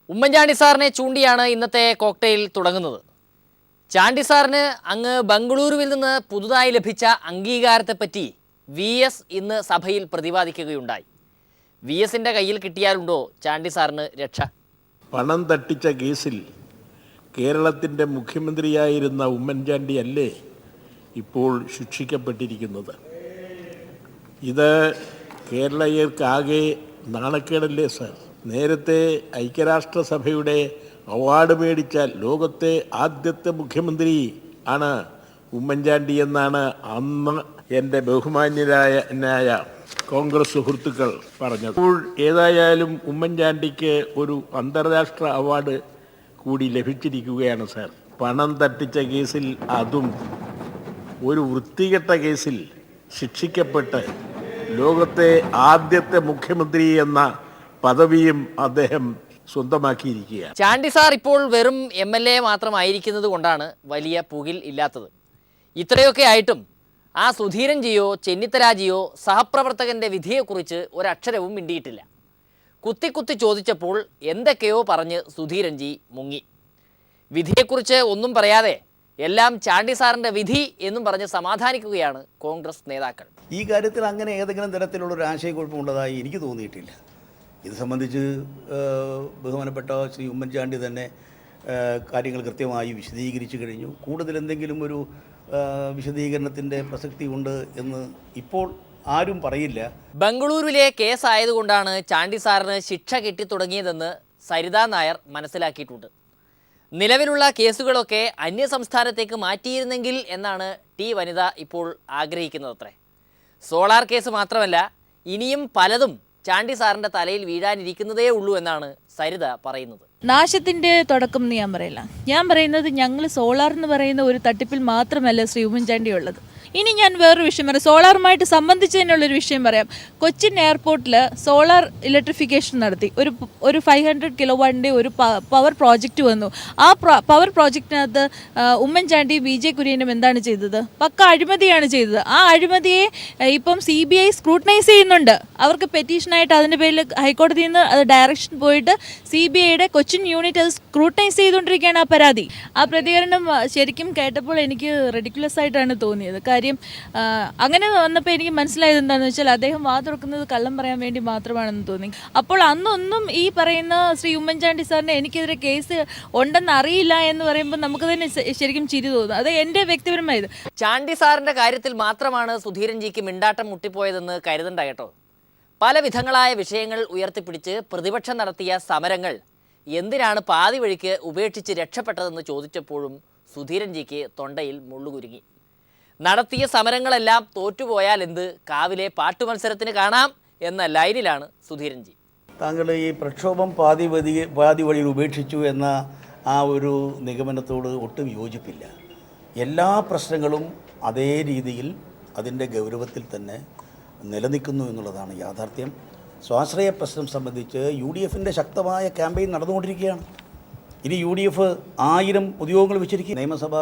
ഉമ്മൻചാണ്ടി സാറിനെ ചൂണ്ടിയാണ് ഇന്നത്തെ കോക്ടെയിൽ തുടങ്ങുന്നത്. ചാണ്ടി സാറിന് അങ്ങ് ബംഗളൂരുവിൽ നിന്ന് പുതുതായി ലഭിച്ച അംഗീകാരത്തെപ്പറ്റി വി.എസ്. ഇന്ന് സഭയിൽ പ്രതിപാദിക്കുകയുണ്ടായി. വി.എസിൻ്റെ കയ്യിൽ കിട്ടിയാലുണ്ടോ ചാണ്ടി സാറിന് രക്ഷ? പണം തട്ടിച്ച കേസിൽ കേരളത്തിൻ്റെ മുഖ്യമന്ത്രിയായിരുന്ന ഉമ്മൻചാണ്ടി അല്ലേ ഇപ്പോൾ ശിക്ഷിക്കപ്പെട്ടിരിക്കുന്നത്? ഇത് കേരളീയർക്കാകെ നാണക്കേടല്ലേ സാർ? നേരത്തെ ഐക്യരാഷ്ട്രസഭയുടെ അവാർഡ് മേടിച്ച ലോകത്തെ ആദ്യത്തെ മുഖ്യമന്ത്രി ആണ് ഉമ്മൻചാണ്ടി എന്നാണ് അന്ന് എൻ്റെ ബഹുമാന്യരായ കോൺഗ്രസ് സുഹൃത്തുക്കൾ പറഞ്ഞത്. ഇപ്പോൾ ഏതായാലും ഉമ്മൻചാണ്ടിക്ക് ഒരു അന്താരാഷ്ട്ര അവാർഡ് കൂടി ലഭിച്ചിരിക്കുകയാണ് സാർ. പണം തട്ടിച്ച കേസിൽ, അതും ഒരു വൃത്തികെട്ട കേസിൽ ശിക്ഷിക്കപ്പെട്ട് ലോകത്തെ ആദ്യത്തെ മുഖ്യമന്ത്രി എന്ന പദവിയും അദ്ദേഹം സ്വന്തമാക്കിയിരിക്കുകയാണ്. ചാണ്ടി സാർ ഇപ്പോൾ വെറും MLA മാത്രമായിരിക്കുന്നത് കൊണ്ടാണ് വലിയ പുകിൽ ഇല്ലാത്തത്. ഇത്രയൊക്കെ ആയിട്ടും ആ സുധീരൻജിയോ ചെന്നിത്തലാജിയോ സഹപ്രവർത്തകൻ്റെ വിധിയെക്കുറിച്ച് ഒരക്ഷരവും മിണ്ടിയിട്ടില്ല. കുത്തി ചോദിച്ചപ്പോൾ എന്തൊക്കെയോ പറഞ്ഞ് സുധീരൻജി മുങ്ങി. വിധിയെക്കുറിച്ച് ഒന്നും പറയാതെ എല്ലാം ചാണ്ടി സാറിൻ്റെ വിധി എന്നും പറഞ്ഞ് സമാധാനിക്കുകയാണ് കോൺഗ്രസ് നേതാക്കൾ. ഈ കാര്യത്തിൽ അങ്ങനെ ഏതെങ്കിലും തരത്തിലുള്ളൊരു ആശയക്കുഴപ്പമുള്ളതായി എനിക്ക് തോന്നിയിട്ടില്ല. ഇത് സംബന്ധിച്ച് ബഹുമാനപ്പെട്ട ശ്രീ ഉമ്മൻചാണ്ടി തന്നെ കാര്യങ്ങൾ കൃത്യമായി വിശദീകരിച്ചു കഴിഞ്ഞു. കൂടുതൽ എന്തെങ്കിലും ഒരു വിശദീകരണത്തിൻ്റെ പ്രസക്തി ഉണ്ട് എന്ന് ഇപ്പോൾ ആരും പറയില്ല. ബംഗളൂരുവിലെ കേസായതുകൊണ്ടാണ് ചാണ്ടി സാറിന് ശിക്ഷ കിട്ടിത്തുടങ്ങിയതെന്ന് സരിതാ നായർ മനസ്സിലാക്കിയിട്ടുണ്ട്. നിലവിലുള്ള കേസുകളൊക്കെ അന്യസംസ്ഥാനത്തേക്ക് മാറ്റിയിരുന്നെങ്കിൽ എന്നാണ് ടി വനിത ഇപ്പോൾ ആഗ്രഹിക്കുന്നതത്രേ. സോളാർ കേസ് മാത്രമല്ല, ഇനിയും പലതും ചാണ്ടി സാറിൻ്റെ തലയിൽ വീഴാനിരിക്കുന്നതേ ഉള്ളൂ എന്നാണ് സരിത പറയുന്നത്. നാശത്തിൻ്റെ തുടക്കം എന്ന് ഞാൻ പറയില്ല. ഞാൻ പറയുന്നത് ഞങ്ങൾ സോളാർ എന്ന് പറയുന്ന ഒരു തട്ടിപ്പിൽ മാത്രമല്ല ശ്രീ ഉമ്മൻചാണ്ടി ഉള്ളത്. ഇനി ഞാൻ വേറൊരു വിഷയം പറയാം, സോളാറുമായിട്ട് സംബന്ധിച്ചതിനുള്ളൊരു വിഷയം പറയാം. കൊച്ചിൻ എയർപോർട്ടിൽ സോളാർ ഇലക്ട്രിഫിക്കേഷൻ നടത്തി. ഒരു 500 കിലോവാട്ടിൻ്റെ ഒരു പവർ പ്രോജക്റ്റ് വന്നു. ആ പവർ പ്രോജക്റ്റിനകത്ത് ഉമ്മൻചാണ്ടി BJ കുര്യനും എന്താണ് ചെയ്തത്? പക്ക അഴിമതിയാണ് ചെയ്തത്. ആ അഴിമതിയെ ഇപ്പം CBI സ്ക്രൂട്ടനൈസ് ചെയ്യുന്നുണ്ട്. അവർക്ക് പെറ്റീഷനായിട്ട് അതിൻ്റെ പേരിൽ ഹൈക്കോടതിയിൽ നിന്ന് അത് ഡയറക്ഷൻ പോയിട്ട് CBIയുടെ കൊച്ചിൻ യൂണിറ്റ് അത് സ്ക്രൂട്ടനൈസ് ചെയ്തുകൊണ്ടിരിക്കുകയാണ് ആ പരാതി. ആ പ്രതികരണം ശരിക്കും കേട്ടപ്പോൾ എനിക്ക് റെഡിക്കുലസ് ആയിട്ടാണ് തോന്നിയത്. കാര്യം അങ്ങനെ വന്നപ്പോൾ എനിക്ക് മനസ്സിലായത് എന്താണെന്ന് വെച്ചാൽ അദ്ദേഹം തുറക്കുന്നത് കള്ളം പറയാൻ വേണ്ടി മാത്രമാണെന്ന് തോന്നി. അപ്പോൾ അന്നൊന്നും ഈ പറയുന്ന ശ്രീ ഉമ്മൻചാണ്ടി സാറിന് എനിക്കെതിരെ കേസ് ഉണ്ടെന്ന് അറിയില്ല എന്ന് പറയുമ്പോൾ നമുക്ക് തന്നെ ശരിക്കും ചിരി തോന്നും. അത് എൻ്റെ വ്യക്തിപരമായത്. ചാണ്ടി സാറിൻ്റെ കാര്യത്തിൽ മാത്രമാണ് സുധീരൻജിക്ക് മിണ്ടാട്ടം മുട്ടിപ്പോയതെന്ന് കരുതണ്ട കേട്ടോ. പല വിധങ്ങളായ വിഷയങ്ങൾ ഉയർത്തിപ്പിടിച്ച് പ്രതിപക്ഷം നടത്തിയ സമരങ്ങൾ എന്തിനാണ് പാതി വഴിക്ക് ഉപേക്ഷിച്ച് രക്ഷപ്പെട്ടതെന്ന് ചോദിച്ചപ്പോഴും സുധീരൻജിക്ക് തൊണ്ടയിൽ മുള്ളുകുരുങ്ങി. നടത്തിയ സമരങ്ങളെല്ലാം തോറ്റുപോയാൽ എന്ത്, കാവിലെ പാട്ടുമത്സരത്തിന് കാണാം എന്ന ലൈനിലാണ് സുധീരൻജി. താങ്കൾ ഈ പ്രക്ഷോഭം പാതി വഴിയിൽ ഉപേക്ഷിച്ചു എന്ന ആ ഒരു നിഗമനത്തോട് ഒട്ടും യോജിപ്പില്ല. എല്ലാ പ്രശ്നങ്ങളും അതേ രീതിയിൽ അതിൻ്റെ ഗൗരവത്തിൽ തന്നെ നിലനിൽക്കുന്നു എന്നുള്ളതാണ് യാഥാർത്ഥ്യം. സ്വാശ്രയ പ്രശ്നം സംബന്ധിച്ച് UDFൻ്റെ ശക്തമായ ക്യാമ്പയിൻ നടന്നുകൊണ്ടിരിക്കുകയാണ്. ഇനി UDF 1000 ഉദ്യോഗങ്ങൾ വെച്ചിരിക്കും. നിയമസഭ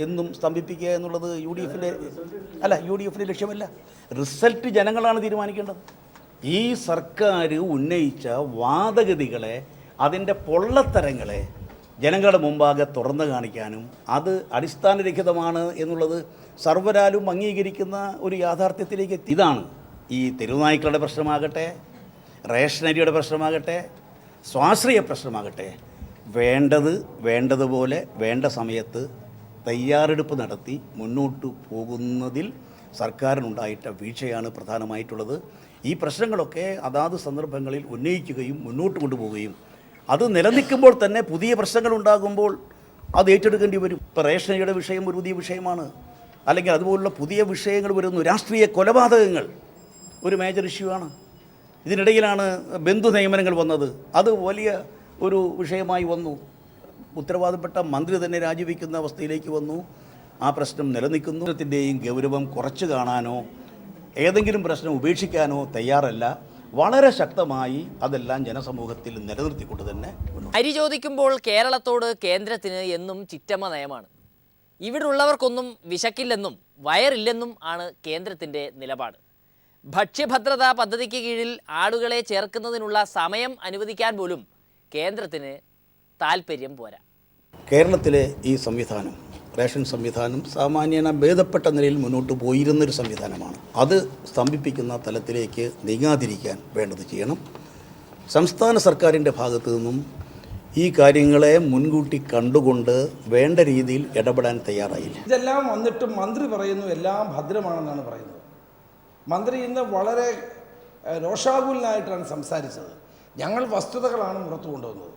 എന്നും സ്തംഭിപ്പിക്കുക എന്നുള്ളത് UDFിൻ്റെ ലക്ഷ്യമല്ല. റിസൾട്ട് ജനങ്ങളാണ് തീരുമാനിക്കേണ്ടത്. ഈ സർക്കാർ ഉന്നയിച്ച വാദഗതികളെ, അതിൻ്റെ പൊള്ളത്തരങ്ങളെ ജനങ്ങളുടെ മുമ്പാകെ തുറന്നു കാണിക്കാനും അത് അടിസ്ഥാനരഹിതമാണ് എന്നുള്ളത് സർവ്വരാലും അംഗീകരിക്കുന്ന ഒരു യാഥാർത്ഥ്യത്തിലേക്ക് എത്തി. ഇതാണ് ഈ തെരുവുനായ്ക്കളുടെ പ്രശ്നമാകട്ടെ, റേഷനരിയുടെ പ്രശ്നമാകട്ടെ, സ്വാശ്രയ പ്രശ്നമാകട്ടെ, വേണ്ടതുപോലെ വേണ്ട സമയത്ത് തയ്യാറെടുപ്പ് നടത്തി മുന്നോട്ട് പോകുന്നതിൽ സർക്കാരിനുണ്ടായിട്ട വീഴ്ചയാണ് പ്രധാനമായിട്ടുള്ളത്. ഈ പ്രശ്നങ്ങളൊക്കെ അതാത് സന്ദർഭങ്ങളിൽ ഉന്നയിക്കുകയും മുന്നോട്ട് കൊണ്ടുപോവുകയും അത് നിലനിൽക്കുമ്പോൾ തന്നെ പുതിയ പ്രശ്നങ്ങൾ ഉണ്ടാകുമ്പോൾ അത് ഏറ്റെടുക്കേണ്ടി വരും. ഇപ്പോൾ റേഷനരിയുടെ വിഷയം ഒരു പുതിയ വിഷയമാണ്. അല്ലെങ്കിൽ അതുപോലുള്ള പുതിയ വിഷയങ്ങൾ വരുന്നു. രാഷ്ട്രീയ കൊലപാതകങ്ങൾ ഒരു മേജർ ഇഷ്യൂ ആണ്. ഇതിനിടയിലാണ് ബന്ധു നിയമനങ്ങൾ വന്നത്. അത് വലിയ ഒരു വിഷയമായി വന്നു. ഉത്തരവാദപ്പെട്ട മന്ത്രി തന്നെ രാജിവെക്കുന്ന അവസ്ഥയിലേക്ക് വന്നു. ആ പ്രശ്നം നിലനിൽക്കുന്നു. ത്തിൻ്റെയും ഗൗരവം കുറച്ച് കാണാനോ ഏതെങ്കിലും പ്രശ്നം ഉപേക്ഷിക്കാനോ തയ്യാറല്ല. വളരെ ശക്തമായി അതെല്ലാം ജനസമൂഹത്തിൽ നിലനിർത്തിക്കൊണ്ട് തന്നെ. അരി ചോദിക്കുമ്പോൾ കേരളത്തോട് കേന്ദ്രത്തിന് എന്നും ചിറ്റമ്മ നയമാണ്. ഇവിടുള്ളവർക്കൊന്നും വിശക്കില്ലെന്നും വയറില്ലെന്നും ആണ് കേന്ദ്രത്തിൻ്റെ നിലപാട്. ഭക്ഷ്യഭദ്രതാ പദ്ധതിക്ക് കീഴിൽ ആളുകളെ ചേർക്കുന്നതിനുള്ള സമയം അനുവദിക്കാൻ പോലും കേന്ദ്രത്തിന് താല്പര്യം പോരാ. കേരളത്തിലെ ഈ സംവിധാനം, റേഷൻ സംവിധാനം സാമാന്യേന ഭേദപ്പെട്ട നിലയിൽ മുന്നോട്ട് പോയിരുന്നൊരു സംവിധാനമാണ്. അത് സ്തംഭിപ്പിക്കുന്ന തലത്തിലേക്ക് നീങ്ങാതിരിക്കാൻ വേണ്ടത് ചെയ്യണം. സംസ്ഥാന സർക്കാരിൻ്റെ ഭാഗത്തു നിന്നും ഈ കാര്യങ്ങളെ മുൻകൂട്ടി കണ്ടുകൊണ്ട് വേണ്ട രീതിയിൽ ഇടപെടാൻ തയ്യാറായില്ല. ഇതെല്ലാം വന്നിട്ടും മന്ത്രി പറയുന്നു എല്ലാം ഭദ്രമാണെന്നാണ് പറയുന്നത്. മന്ത്രി ഇന്ന് വളരെ രോഷാകുലനായിട്ടാണ് സംസാരിച്ചത്. ഞങ്ങൾ വസ്തുതകളാണ് പുറത്തു കൊണ്ടുവന്നത്.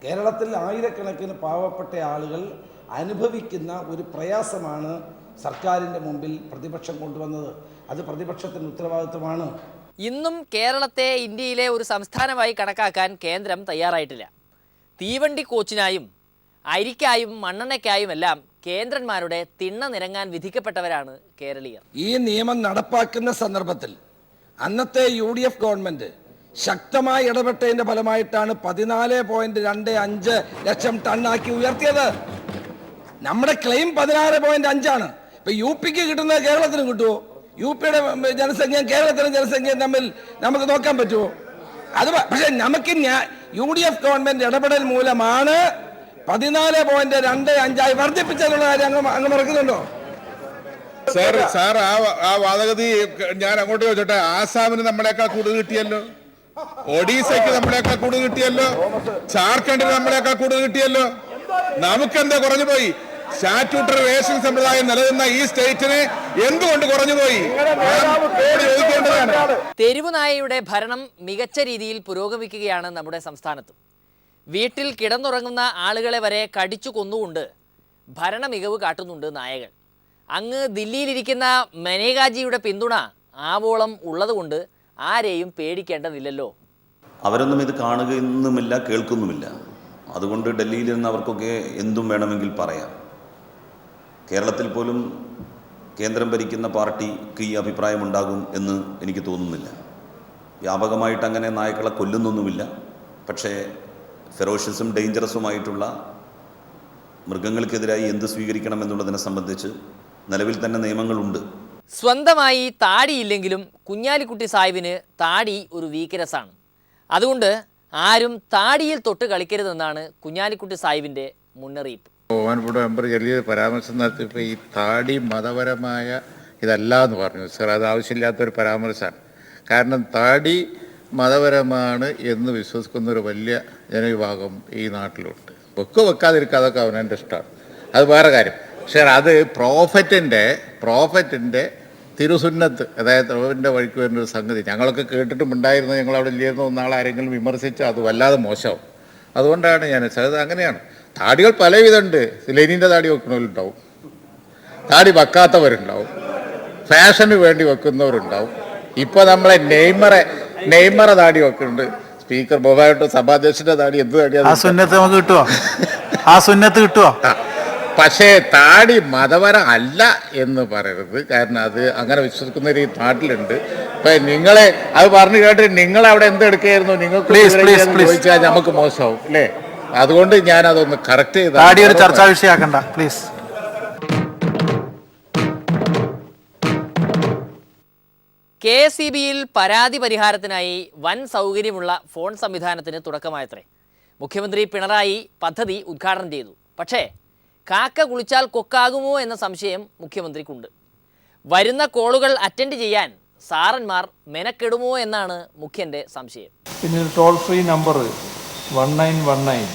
കേരളത്തിൽ ആയിരക്കണക്കിന് പാവപ്പെട്ട ആളുകൾ അനുഭവിക്കുന്ന ഒരു പ്രയാസമാണ് സർക്കാരിൻ്റെ മുമ്പിൽ പ്രതിപക്ഷം കൊണ്ടുവന്നത്. അത് പ്രതിപക്ഷത്തിൻ്റെ ഉത്തരവാദിത്വമാണ്. ഇന്നും കേരളത്തെ ഇന്ത്യയിലെ ഒരു സംസ്ഥാനമായി കണക്കാക്കാൻ കേന്ദ്രം തയ്യാറായിട്ടില്ല. തീവണ്ടി കോച്ചിനായും അരിക്കായും മണ്ണെണ്ണയ്ക്കായുമെല്ലാം കേന്ദ്രന്മാരുടെ തിണ്ണ നിരങ്ങാൻ വിധിക്കപ്പെട്ടവരാണ് കേരളീയർ. ഈ നിയമം നടപ്പാക്കുന്ന സന്ദർഭത്തിൽ അന്നത്തെ UDF ഗവൺമെന്റ് ശക്തമായി ഇടപെട്ടതിന്റെ ഫലമായിട്ടാണ് 14.25 ലക്ഷം ടണ്ണാക്കി ഉയർത്തിയത്. നമ്മുടെ ക്ലെയിം 16.5 ഇപ്പൊ UPക്ക് കിട്ടുന്നത് കേരളത്തിന് കിട്ടുമോ? UPയുടെ ജനസംഖ്യയും കേരളത്തിലെ ജനസംഖ്യയും തമ്മിൽ നമുക്ക് നോക്കാൻ പറ്റുമോ? അത് പക്ഷെ നമുക്ക് UDF ഗവൺമെന്റ് ഇടപെടൽ മൂലമാണ് 14.25 വർദ്ധിപ്പിച്ചെന്നുള്ള കാര്യം അങ്ങ് മറക്കുന്നുണ്ടോ? സാർ ആ വാദഗതി ഞാൻ അങ്ങോട്ട് ചോദിച്ചോട്ടെ. ആസാമിന് നമ്മളെക്കാൾ കൂടുതൽ കിട്ടിയല്ലോ, ഒഡീസയ്ക്ക് നമ്മളെക്കാൾ കൂടുതൽ കിട്ടിയല്ലോ, ജാർഖണ്ഡിന് നമ്മളെക്കാൾ കൂടുതൽ കിട്ടിയല്ലോ. നമുക്കെന്താ കുറഞ്ഞു പോയി? സ്റ്റാറ്റ്യൂട്ടറി റേഷൻ സമ്പ്രദായം നിലനിന്ന ഈ സ്റ്റേറ്റിന് എന്തുകൊണ്ട് കുറഞ്ഞുപോയി? തെരുവുനായയുടെ ഭരണം മികച്ച രീതിയിൽ പുരോഗമിക്കുകയാണ് നമ്മുടെ സംസ്ഥാനത്ത്. വീട്ടിൽ കിടന്നുറങ്ങുന്ന ആളുകളെ വരെ കടിച്ചു കൊന്നുകൊണ്ട് ഭരണ മികവ് കാട്ടുന്നുണ്ട് നായകൾ. അങ്ങ് ദില്ലിയിലിരിക്കുന്ന മനേകാജിയുടെ പിന്തുണ ആവോളം ഉള്ളതുകൊണ്ട് ആരെയും പേടിക്കേണ്ടതില്ലല്ലോ. അവരൊന്നും ഇത് കാണുകയൊന്നുമില്ല, കേൾക്കുന്നുമില്ല. അതുകൊണ്ട് ഡൽഹിയിൽ നിന്ന് അവർക്കൊക്കെ എന്തും വേണമെങ്കിൽ പറയാം. കേരളത്തിൽ പോലും കേന്ദ്രം ഭരിക്കുന്ന പാർട്ടിക്ക് ഈ അഭിപ്രായമുണ്ടാകും എന്ന് എനിക്ക് തോന്നുന്നില്ല. വ്യാപകമായിട്ട് അങ്ങനെ നായ്ക്കളെ കൊല്ലുന്നൊന്നുമില്ല. പക്ഷേ ഫെറോഷ്യസും ഡേഞ്ചറസുമായിട്ടുള്ള മൃഗങ്ങൾക്കെതിരായി എന്ത് സ്വീകരിക്കണം എന്നുള്ളതിനെ സംബന്ധിച്ച് നിലവിൽ തന്നെ നിയമങ്ങളുണ്ട്. സ്വന്തമായി താടിയില്ലെങ്കിലും കുഞ്ഞാലിക്കുട്ടി സാഹിബിന് താടി ഒരു വീക്ക്നെസ്സാണ്. അതുകൊണ്ട് ആരും താടിയിൽ തൊട്ട് കളിക്കരുതെന്നാണ് കുഞ്ഞാലിക്കുട്ടി സാഹിബിൻ്റെ മുന്നറിയിപ്പ്. ബഹുമാനപ്പെട്ട മെമ്പർ ചെറിയ പരാമർശം നടത്തിയപ്പോൾ ഈ താടി മതപരമായ ഇതല്ല എന്ന് പറഞ്ഞു. സർ, അത് ആവശ്യമില്ലാത്തൊരു പരാമർശമാണ്. കാരണം താടി മതപരമാണ് എന്ന് വിശ്വസിക്കുന്നൊരു വലിയ ജനവിഭാഗം ഈ നാട്ടിലുണ്ട്. വെക്കാതിരിക്കുക അതൊക്കെ അവനെൻ്റെ ഇഷ്ടമാണ്, അത് വേറെ കാര്യം. പക്ഷേ അത് പ്രോഫറ്റിൻ്റെ തിരുസുന്നത്ത്, അതായത് റോവിൻ്റെ വഴിക്ക് വരുന്ന ഒരു സംഗതി ഞങ്ങളൊക്കെ കേട്ടിട്ടുമുണ്ടായിരുന്നു. ഞങ്ങളവിടെ ഇല്ലായിരുന്നു ഒന്നാൾ ആരെങ്കിലും വിമർശിച്ചാൽ അത് വല്ലാതെ മോശമാവും. അതുകൊണ്ടാണ് ഞാൻ അത് അങ്ങനെയാണ്. താടികൾ പലവിധമുണ്ട്. ലെനിൻ്റെ താടി വെക്കുന്നവരുണ്ടാവും, താടി വെക്കാത്തവരുണ്ടാവും, ഫാഷന് വേണ്ടി വെക്കുന്നവരുണ്ടാവും. ഇപ്പോൾ നമ്മളെ നെയ്മറെ താടി വെക്കുന്നുണ്ട്. സ്പീക്കർ ബഹുമാനപ്പെട്ട സഭാധ്യക്ഷന്റെ താടി എന്ത് താടിയാണ്? ആ സുന്നത്ത് നമുക്ക് കിട്ടുമോ? ആ സുന്നത്ത് കിട്ടുമോ? പക്ഷേ താടി മതപരം അല്ല എന്ന് പറയരുത്. കാരണം അത് അങ്ങനെ വിശ്വസിക്കുന്ന ഒരു നാട്ടിലുണ്ട്. ഇപ്പൊ നിങ്ങളെ അത് പറഞ്ഞു കേട്ട് നിങ്ങളവിടെ എന്തെടുക്കായിരുന്നു? നിങ്ങൾക്ക് ചോദിച്ചാൽ നമുക്ക് മോശമാവും അല്ലേ? അതുകൊണ്ട് ഞാൻ അതൊന്ന് കറക്റ്റ് ചെയ്ത് താടി ഒരു ചർച്ചാ വിഷയമാക്കണ്ട പ്ലീസ്. KSEBയിൽ പരാതി പരിഹാരത്തിനായി വൻ സൗകര്യമുള്ള ഫോൺ സംവിധാനത്തിന് തുടക്കമായത്രേ. മുഖ്യമന്ത്രി പിണറായി പദ്ധതി ഉദ്ഘാടനം ചെയ്തു. പക്ഷേ കാക്ക കുളിച്ചാൽ കൊക്കാകുമോ എന്ന സംശയം മുഖ്യമന്ത്രിക്കുണ്ട്. വരുന്ന കോളുകൾ അറ്റൻഡ് ചെയ്യാൻ സാറന്മാർ മെനക്കെടുമോ എന്നാണ് മുഖ്യൻ്റെ സംശയം. പിന്നെ ടോൾ ഫ്രീ നമ്പർ 1919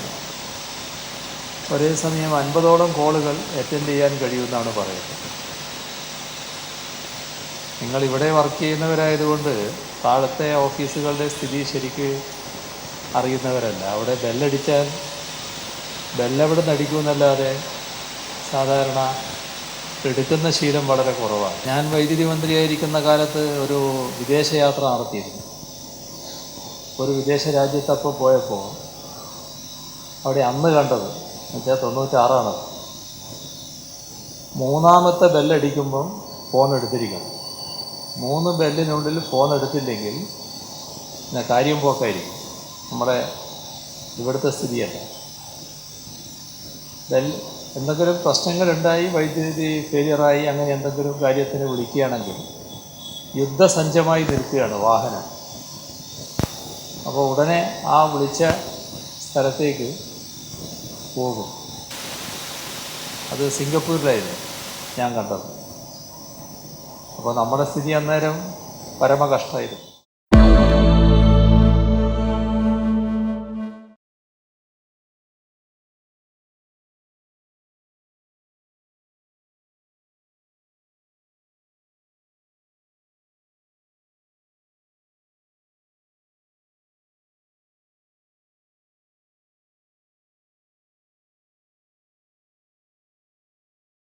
ഒരേ സമയം 50ഓളം കോളുകൾ അറ്റൻഡ് ചെയ്യാൻ കഴിയുമെന്നാണ് പറയുന്നത്. നിങ്ങളിവിടെ വർക്ക് ചെയ്യുന്നവരായതുകൊണ്ട് താഴത്തെ ഓഫീസുകളുടെ സ്ഥിതി ശരിക്ക് അറിയുന്നവരല്ല. അവിടെ ബെല്ലടിച്ചാൽ ബെല്ലെവിടെ നിന്ന് അടിക്കുമെന്നല്ലാതെ സാധാരണ എടുക്കുന്ന ശീലം വളരെ കുറവാണ്. ഞാൻ വൈദ്യുതി മന്ത്രിയായിരിക്കുന്ന കാലത്ത് ഒരു വിദേശയാത്ര നടത്തിയിരുന്നു. ഒരു വിദേശ രാജ്യത്തപ്പോൾ പോയപ്പോൾ അവിടെ അന്ന് കണ്ടത് എന്നുവെച്ചാൽ 96 മൂന്നാമത്തെ ബെല്ലടിക്കുമ്പം ഫോൺ എടുത്തിരിക്കണം. 3 ബെല്ലിനുള്ളിൽ ഫോൺ എടുത്തില്ലെങ്കിൽ കാര്യം പോക്കായിരിക്കും. നമ്മുടെ ഇവിടുത്തെ സ്ഥിതിയല്ല. എന്തെങ്കിലും പ്രശ്നങ്ങളുണ്ടായി, വൈദ്യുതി ഫെയിലിയറായി, അങ്ങനെ എന്തെങ്കിലും കാര്യത്തിന് വിളിക്കുകയാണെങ്കിൽ യുദ്ധസജ്ജമായി നിൽക്കുകയാണ് വാഹനം. അപ്പോൾ ഉടനെ ആ വിളിച്ച സ്ഥലത്തേക്ക് പോകും. അത് സിംഗപ്പൂരിലായിരുന്നു ഞാൻ കണ്ടത്. അപ്പോൾ നമ്മുടെ സ്ഥിതി അന്നേരം പരമ കഷ്ടമായിരുന്നു.